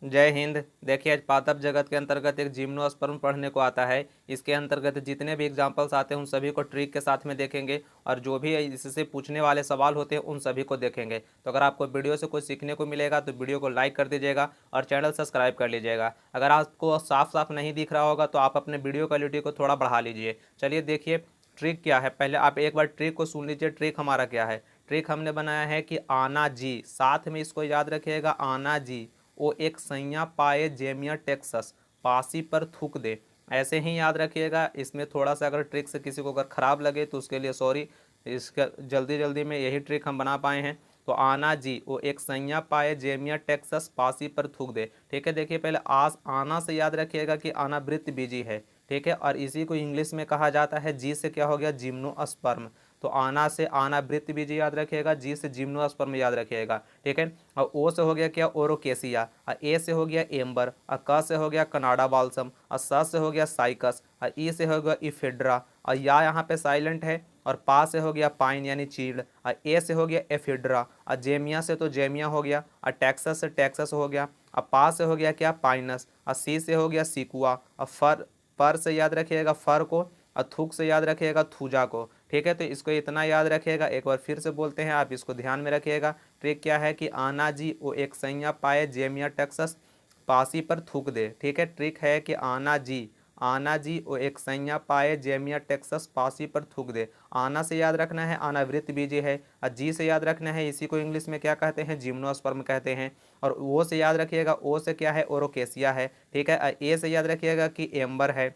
जय हिंद। देखिए, आज पादप जगत के अंतर्गत एक जिम्नोस्पर्म पढ़ने को आता है। इसके अंतर्गत जितने भी एग्जाम्पल्स आते हैं उन सभी को ट्रिक के साथ में देखेंगे और जो भी इससे पूछने वाले सवाल होते हैं उन सभी को देखेंगे। तो अगर आपको वीडियो से कुछ सीखने को मिलेगा तो वीडियो को लाइक कर दीजिएगा और चैनल सब्सक्राइब कर लीजिएगा। अगर आपको साफ साफ नहीं दिख रहा होगा तो आप अपने वीडियो क्वालिटी को थोड़ा बढ़ा लीजिए। चलिए देखिए ट्रिक क्या है, पहले आप एक बार ट्रिक को सुन लीजिए। ट्रिक हमारा क्या है, ट्रिक हमने बनाया है कि आना जी, साथ में इसको याद रखिएगा, आना जी वो एक सैया पाए जेमिया टेक्सस पासी पर थूक दे। ऐसे ही याद रखिएगा। इसमें थोड़ा सा अगर ट्रिक से किसी को अगर ख़राब लगे तो उसके लिए सॉरी। इसका जल्दी जल्दी में यही ट्रिक हम बना पाए हैं। तो आना जी वो एक सैया पाए जेमिया टेक्सस पासी पर थूक दे। ठीक है, देखिए पहले आस आना से याद रखिएगा कि आना वृत्त बीजी है। ठीक है, और इसी को इंग्लिश में कहा जाता है, जी से क्या हो गया, जिम्नोस्पर्म। तो आना से आना वृत्त बीजी याद रखिएगा, जी से जिम्नोस्पर्म याद रखिएगा। ठीक है, और ओ से हो गया क्या, ओरोकेसिया, और ए से हो गया एम्बर, और क से हो गया कनाडा बाल्सम, और स से हो गया साइकस, और ई से हो गया इफेड्रा, और या यहाँ पे साइलेंट है, और पा से हो गया पाइन यानी चीड़, और ए से हो गया एफिड्रा, और जेमिया से तो जेमिया हो गया, और टेक्सस से टेक्सस हो गया, और पा से हो गया क्या, पाइनस, और सी से हो गया सिकुआ, और फर पर से याद रखिएगा फर को, और थूक से याद रखिएगा थूजा को। ठीक है, तो इसको इतना याद रखिएगा। एक बार फिर से बोलते हैं, आप इसको ध्यान में रखिएगा। ट्रिक क्या है कि आना जी वो एक सैया पाए जेमिया टेक्सस पासी पर थूक दे। ठीक है, ट्रिक है कि आना जी वो एक सैया पाए जेमिया टेक्सस पासी पर थूक दे। आना से याद रखना है, आना वृत्त बीजी है, और जी से याद रखना है, इसी को इंग्लिश में क्या कहते हैं, जिम्नोस्पर्म कहते हैं। और ओ से याद रखिएगा, ओ से क्या है, ओरोकेसिया है। ठीक है, ए से याद रखिएगा कि एम्बर है,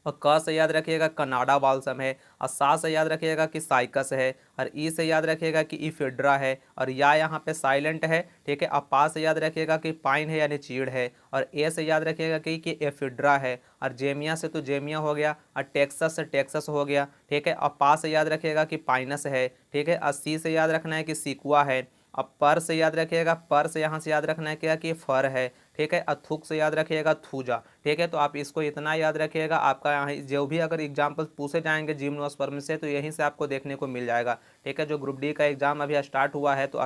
और क से याद रखिएगा कनाडा बाल्सम है, और सा से याद रखिएगा कि साइकस है, और ई से याद रखिएगा कि इफेड्रा है, और या यहाँ पे साइलेंट है। ठीक है, और पा से याद रखिएगा कि पाइन है यानी चीड़ है, और ए से याद रखिएगा कि एफिड्रा है, और जेमिया से तो जेमिया हो गया, और टेक्सस से टेक्सस हो गया। ठीक है, और पा से याद रखिएगा कि पाइनस है। ठीक है, और सी से याद रखना है कि सिकुआ है। अब पर से याद रखिएगा, पर से यहाँ से याद रखना है क्या, कि फर है। ठीक है, अथुक से याद रखिएगा थूजा। ठीक है, तो आप इसको इतना याद रखिएगा। आपका यहाँ जो भी अगर एग्जाम्पल पूछे जाएंगे जिम्नोस्पर्म से तो यहीं से आपको देखने को मिल जाएगा। ठीक है, जो ग्रुप डी का एग्जाम अभी स्टार्ट हुआ है तो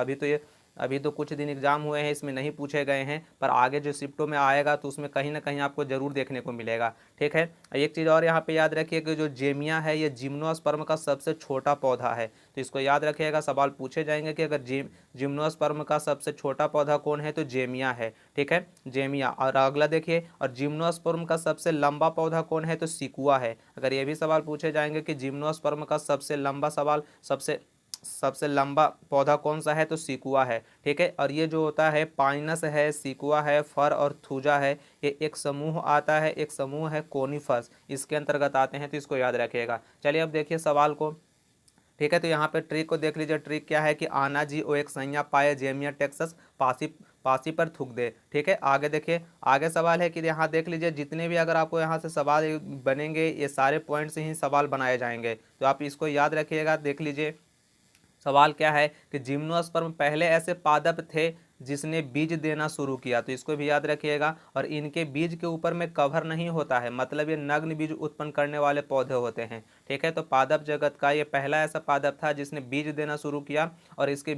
अभी तो कुछ दिन एग्जाम हुए हैं, इसमें नहीं पूछे गए हैं, पर आगे जो शिफ्टों में आएगा तो उसमें कहीं ना कहीं आपको जरूर देखने को मिलेगा। ठीक है, एक चीज़ और यहाँ पे याद रखिए कि जो जेमिया है ये जिम्नोस्पर्म का सबसे छोटा पौधा है। तो इसको याद रखिएगा, सवाल पूछे जाएंगे कि अगर जिम्नोस्पर्म का सबसे छोटा पौधा कौन है तो जेमिया है। ठीक है, जेमिया। और अगला देखिए, और जिम्नोस्पर्म का सबसे लंबा पौधा कौन है तो सिकुआ है। अगर ये भी सवाल पूछे जाएंगे कि जिम्नोस्पर्म का सबसे लंबा सवाल सबसे सबसे लंबा पौधा कौन सा है तो सिकुआ है। ठीक है, और ये जो होता है पाइनस है, सिकुआ है, फर और थूजा है, ये एक समूह आता है, एक समूह है कोनिफस, इसके अंतर्गत आते हैं। तो इसको याद रखिएगा। चलिए अब देखिए सवाल को। ठीक है, तो यहाँ पे ट्रिक को देख लीजिए। ट्रिक क्या है कि आना जी ओ एक सैया पाए जेमिया टेक्सस पासी पासी पर थूक दे। ठीक है, आगे देखिए। आगे सवाल है कि यहाँ देख लीजिए, जितने भी अगर आपको यहाँ से सवाल बनेंगे ये सारे पॉइंट से ही सवाल बनाए जाएंगे, तो आप इसको याद रखिएगा। देख लीजिए सवाल क्या है कि जिम्नोस्पर्म पहले ऐसे पादप थे जिसने बीज देना शुरू किया, तो इसको भी याद रखिएगा। और इनके बीज के ऊपर में कवर नहीं होता है, मतलब ये नग्न बीज उत्पन्न करने वाले पौधे होते हैं। ठीक है, तो पादप जगत का ये पहला ऐसा पादप था जिसने बीज देना शुरू किया, और इसके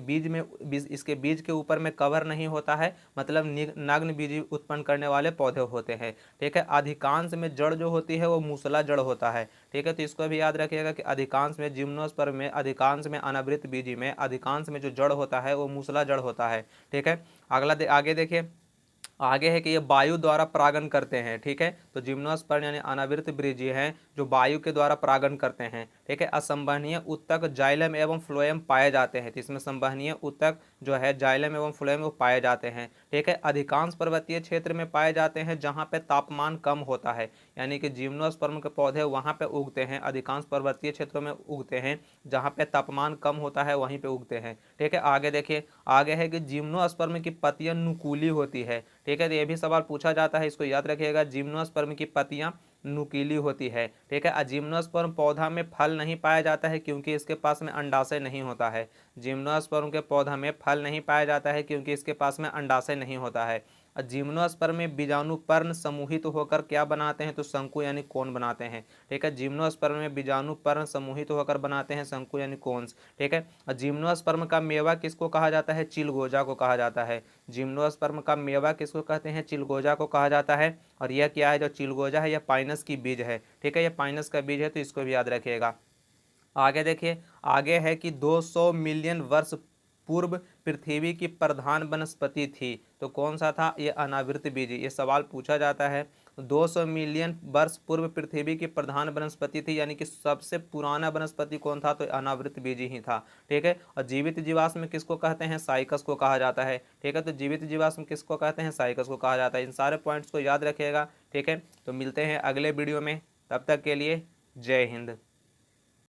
बीज के ऊपर में कवर नहीं होता है, मतलब नग्न बीज उत्पन्न करने वाले पौधे होते हैं। ठीक है, अधिकांश में जड़ जो होती है वो मूसला जड़ होता है। ठीक है, तो इसको भी याद रखिएगा कि अधिकांश में जिम्नोस्पर्म में, अधिकांश में अनावृत बीजी में, अधिकांश में जो जड़ होता है वो मूसला जड़ होता है। ठीक है, आगे देखिए। आगे है कि ये वायु द्वारा परागण करते हैं। ठीक है, तो जिम्नोस्पर्म यानी अनावृत बीजी हैं जो वायु के द्वारा परागण करते हैं। ठीक है, असंवहनीय उत्तक जाइलम एवं फ्लोएम पाए जाते हैं। तो इसमें संवहनीय उत्तक जो है जाइलम एवं फ्लोएम वो पाए जाते हैं। ठीक है, अधिकांश पर्वतीय क्षेत्र में पाए जाते हैं जहाँ पे तापमान कम होता है, यानी कि जिम्नोस्पर्म के पौधे वहाँ पे उगते हैं, अधिकांश पर्वतीय क्षेत्रों में उगते हैं, जहाँ पे तापमान कम होता है वहीं पे उगते हैं। ठीक है, आगे देखिए। आगे है कि जिम्नोस्पर्म की पत्तियां नुकीली होती है। ठीक है, तो ये भी सवाल पूछा जाता है, इसको याद रखिएगा। जिम्नोस्पर्म की पत्तियां नुकीली होती है। ठीक है, जिम्नोस्पर्म पौधा में फल नहीं पाया जाता है क्योंकि इसके पास में अंडाशय नहीं होता है। जिम्नोस्पर्म के पौधा में फल नहीं पाया जाता है क्योंकि इसके पास में अंडाशय नहीं होता है। और जिम्नोस्पर्म में बीजाणुपर्ण समूहित होकर क्या बनाते हैं, तो शंकु यानी कोन बनाते हैं। ठीक है, जिम्नोस्पर्म में बीजाणुपर्ण समूहित होकर बनाते हैं शंकु यानी कोन्स। ठीक है, और जिम्नोस्पर्म का मेवा किसको कहा जाता है, चिलगोजा को कहा जाता है। जिम्नोस्पर्म का मेवा किसको कहते हैं, चिलगोजा को कहा जाता है। और यह क्या है, जो चिलगोजा है यह पाइनस की बीज है। ठीक है, यह पाइनस का बीज है, तो इसको भी याद रखिएगा। आगे देखिए, आगे है कि 200 मिलियन वर्ष पूर्व पृथ्वी की प्रधान वनस्पति थी, तो कौन सा था, ये अनावृत बीज। ये सवाल पूछा जाता है। 200 मिलियन वर्ष पूर्व पृथ्वी की प्रधान वनस्पति थी, यानी कि सबसे पुराना वनस्पति कौन था, तो अनावृत बीज ही था। ठीक है, और जीवित जीवाश्म किसको कहते हैं, साइकस को कहा जाता है। ठीक है, तो जीवित जीवाश्म किसको कहते हैं, साइकस को कहा जाता है। इन सारे पॉइंट्स को याद रखिएगा। ठीक है, तो मिलते हैं अगले वीडियो में, तब तक के लिए जय हिंद।